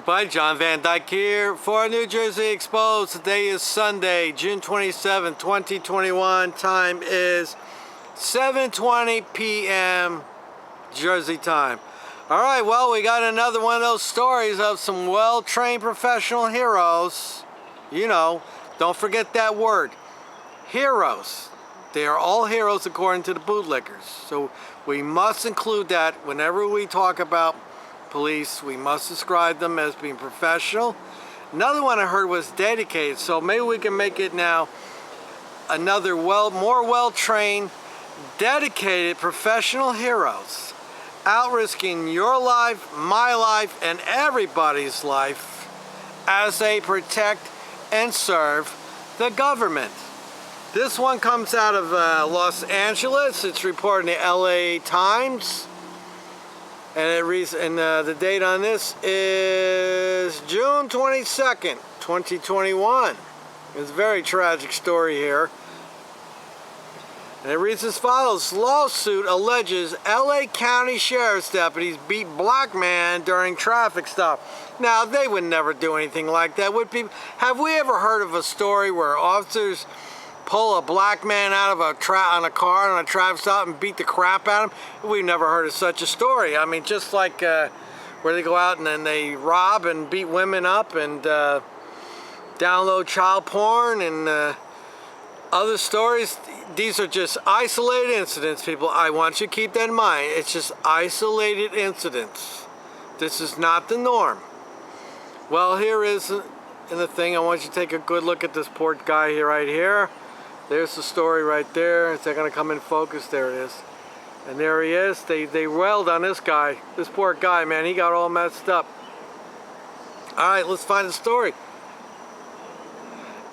everybody, John Van Dyke here for New Jersey Exposed. Today is Sunday, June 27, 2021. Time is 7:20 p.m. Jersey time. Alright, well, we got another one of those stories of some well-trained professional heroes. You know, don't forget that word. Heroes. They are all heroes according to the bootlickers. So we must include that whenever we talk about police. We must describe them as being professional. Another one I heard was dedicated, so maybe we can make it now another more well-trained, dedicated professional heroes out risking your life, my life, and everybody's life as they protect and serve the government. This one comes out of Los Angeles. It's reported in the LA Times. And the date on this is June 22nd, 2021. It's a very tragic story here. And it reads as follows. Lawsuit alleges LA County Sheriff's deputies beat black man during traffic stop. Now, they would never do anything like that, would people? Have we ever heard of a story where officers pull a black man out of a car on a traffic stop and beat the crap out of him? We've never heard of such a story. I mean, just like where they go out and then they rob and beat women up and download child porn and other stories. These are just isolated incidents, people. I want you to keep that in mind. It's just isolated incidents. This is not the norm. Well, here is in the thing. I want you to take a good look at this poor guy here, right here. There's the story right there. Is that going to come in focus? There it is. And there he is. They wailed on this guy. This poor guy, man. He got all messed up. All right, let's find the story.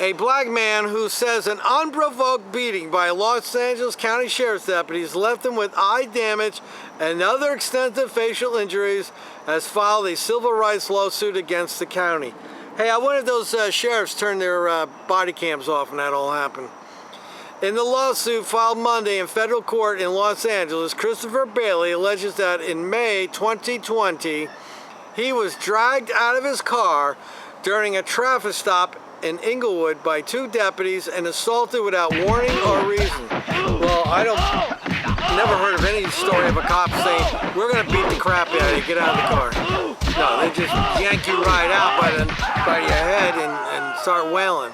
A black man who says an unprovoked beating by Los Angeles County Sheriff's deputies left him with eye damage and other extensive facial injuries has filed a civil rights lawsuit against the county. Hey, I wonder if those sheriffs turned their body cams off when that all happened. In the lawsuit filed Monday in federal court in Los Angeles, Christopher Bailey alleges that in May 2020, he was dragged out of his car during a traffic stop in Inglewood by two deputies and assaulted without warning or reason. Well, never heard of any story of a cop saying, we're going to beat the crap out of you, get out of the car. No, they just yank you right out by your head and start wailing.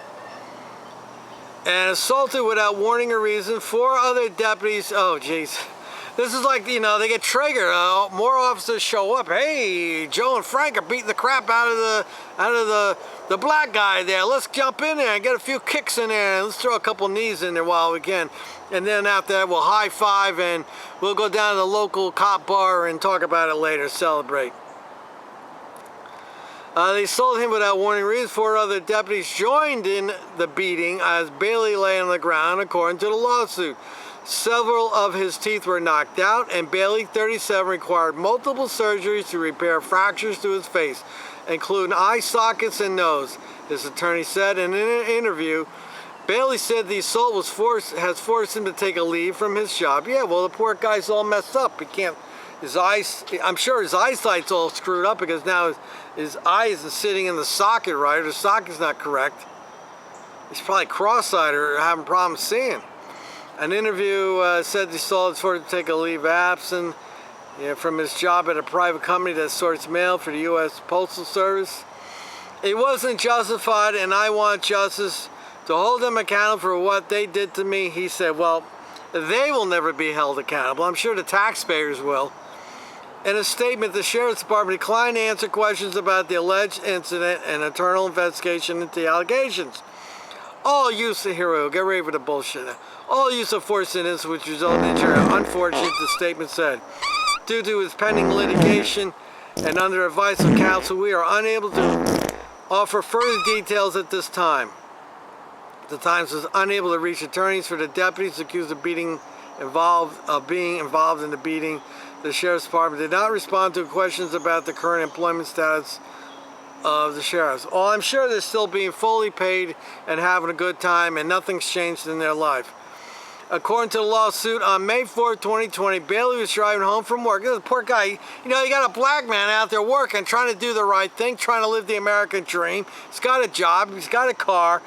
And assaulted without warning or reason. 4 other deputies, oh geez. This is like, you know, they get triggered. More officers show up. Hey, Joe and Frank are beating the crap out of the black guy there. Let's jump in there and get a few kicks in there and let's throw a couple knees in there while we can. And then after that, we'll high five and we'll go down to the local cop bar and talk about it later, celebrate. They assaulted him without warning or reason. 4 other deputies joined in the beating as Bailey lay on the ground, according to the lawsuit. Several of his teeth were knocked out, and Bailey, 37, required multiple surgeries to repair fractures to his face, including eye sockets and nose, his attorney said in an interview. Bailey said the assault has forced him to take a leave from his job. Yeah, well, the poor guy's all messed up. He can't, his eyes, I'm sure his eyesight's all screwed up because now his eye isn't sitting in the socket right, or the socket's not correct. He's probably cross-eyed or having problems seeing. An interview said the assault is forced to take a leave of absence from his job at a private company that sorts mail for the U.S. Postal Service. It wasn't justified, and I want justice to hold them accountable for what they did to me, he said. Well, they will never be held accountable. I'm sure the taxpayers will. In a statement, the Sheriff's Department declined to answer questions about the alleged incident and internal investigation into the allegations. All use of hero, get ready for the bullshit now. All use of force in this which resulted in injury are unfortunate, the statement said. Due to his pending litigation and under advice of counsel, we are unable to offer further details at this time. The Times was unable to reach attorneys for the deputies accused of being involved in the beating. The Sheriff's Department did not respond to questions about the current employment status of the sheriffs. Oh, I'm sure they're still being fully paid and having a good time and nothing's changed in their life. According to the lawsuit, on May 4, 2020, Bailey was driving home from work. This poor guy, you know, you got a black man out there working, trying to do the right thing, trying to live the American dream. He's got a job, he's got a car,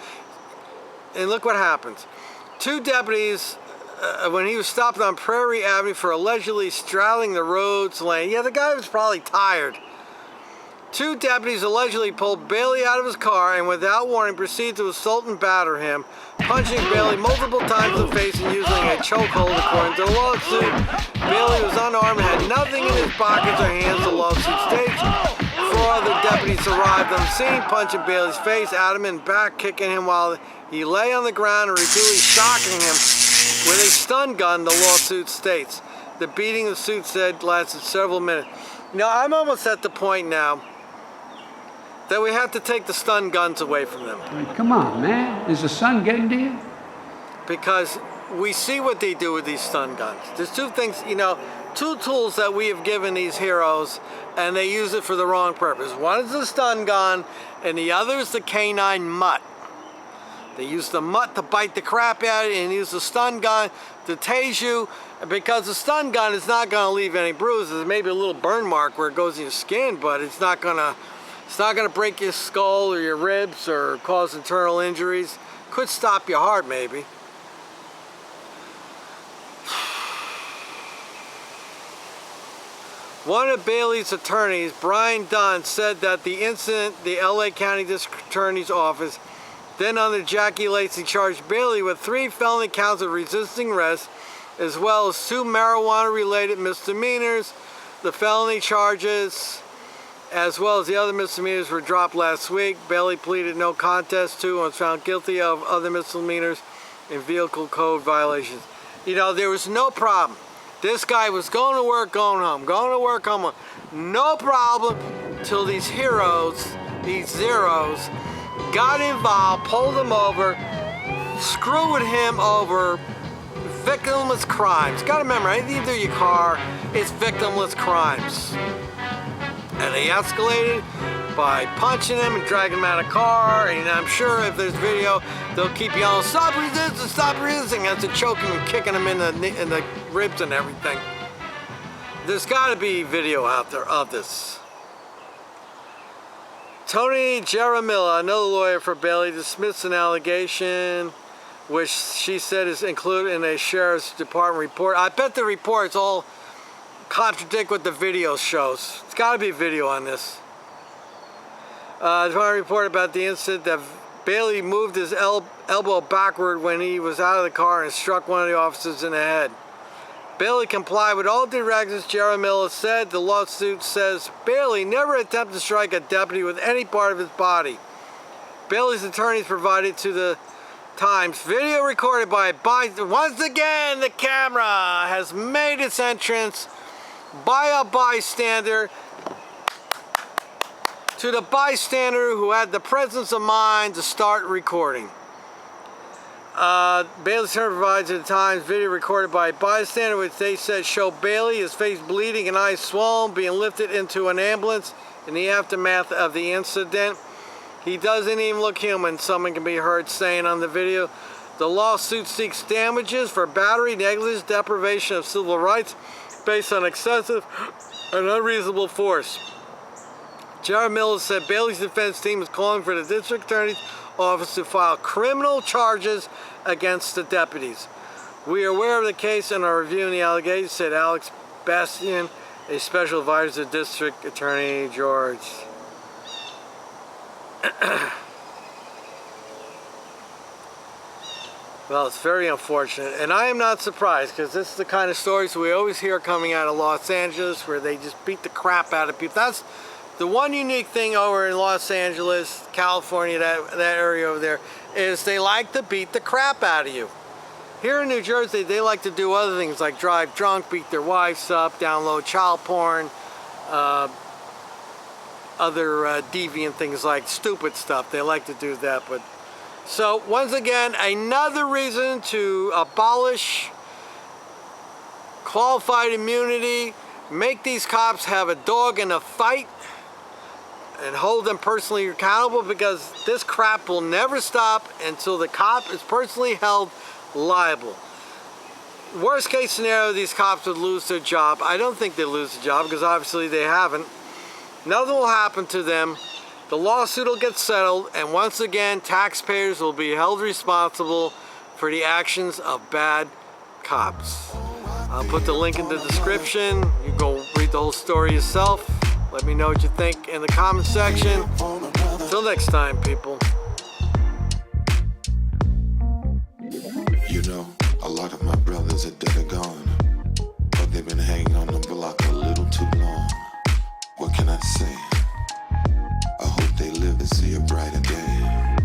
and look what happens. Two deputies, when he was stopped on Prairie Avenue for allegedly straddling the road's lane. Yeah, the guy was probably tired. Two deputies allegedly pulled Bailey out of his car and without warning proceeded to assault and batter him, punching Bailey multiple times in the face and using a chokehold. According to the lawsuit, Bailey was unarmed and had nothing in his pockets or hands. The lawsuit states 4 other deputies arrived on the scene, punching Bailey's face, at him and back, kicking him while he lay on the ground and repeatedly shocking him with a stun gun, the lawsuit states. The beating, the suit said, lasted several minutes. Now, I'm almost at the point now that we have to take the stun guns away from them. Come on, man. Is the sun getting to you? Because we see what they do with these stun guns. There's two things, you know, two tools that we have given these heroes, and they use it for the wrong purpose. One is the stun gun, and the other is the canine mutt. They use the mutt to bite the crap out of you, and use the stun gun to tase you, because the stun gun is not going to leave any bruises. Maybe a little burn mark where it goes in your skin, but it's not going to break your skull or your ribs or cause internal injuries. Could stop your heart, maybe. One of Bailey's attorneys, Brian Dunn, said that the incident, the LA County District Attorney's Office, then under Jackie Lacey, charged Bailey with 3 felony counts of resisting arrest, as well as 2 marijuana-related misdemeanors. The felony charges, as well as the other misdemeanors, were dropped last week. Bailey pleaded no contest to and was found guilty of other misdemeanors and vehicle code violations. You know, there was no problem. This guy was going to work, going home, going to work, home. No problem till these heroes, these zeros, got involved, pulled him over, screwed him over victimless crimes. Got to remember, anything you do in your car, it's victimless crimes. And they escalated by punching him and dragging him out of the car. And I'm sure if there's video, they'll keep yelling, "Stop resisting, stop resisting," as they're choking and kicking him in the ribs and everything. There's got to be video out there of this. Tony Jaramillo, another lawyer for Bailey, dismissed an allegation which she said is included in a sheriff's department report. I bet the reports all contradict what the video shows. It's got to be video on this. The department report about the incident that Bailey moved his elbow backward when he was out of the car and struck one of the officers in the head. Bailey complied with all directives, Jaramillo said. The lawsuit says Bailey never attempted to strike a deputy with any part of his body. Bailey's attorneys provided to the Times video recorded by once again the camera has made its entrance by a bystander, to the bystander who had the presence of mind to start recording. Bailey's attorney provides at the Times video recorded by a bystander, which they said showed Bailey, his face bleeding and eyes swollen, being lifted into an ambulance in the aftermath of the incident. He doesn't even look human, someone can be heard saying on the video. The lawsuit seeks damages for battery, negligence, deprivation of civil rights based on excessive and unreasonable force. Jaramillo said Bailey's defense team is calling for the district attorney's office to file criminal charges against the deputies. We are aware of the case and are reviewing the allegations, said Alex Bastian, a special advisor to District Attorney George. Well, it's very unfortunate, and I am not surprised, because this is the kind of stories we always hear coming out of Los Angeles, where they just beat the crap out of people. That's the one unique thing over in Los Angeles, California, that area over there, is they like to beat the crap out of you. Here in New Jersey, they like to do other things like drive drunk, beat their wives up, download child porn, other deviant things like stupid stuff. They like to do that. But so once again, another reason to abolish qualified immunity, make these cops have a dog in a fight, and hold them personally accountable, because this crap will never stop until the cop is personally held liable. Worst case scenario, these cops would lose their job. I don't think they lose the job because obviously they haven't. Nothing will happen to them. The lawsuit will get settled, and once again, taxpayers will be held responsible for the actions of bad cops. I'll put the link in the description. You go read the whole story yourself. Let me know what you think in the comment section. Until next time, people. You know, a lot of my brothers are dead or gone, but they've been hanging on the block a little too long. What can I say? I hope they live to see a brighter day.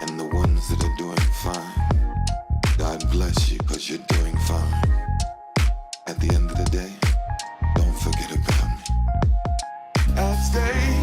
And the ones that are doing fine, God bless you, 'cause you're doing fine. At the end of the day, don't forget about me. I'll stay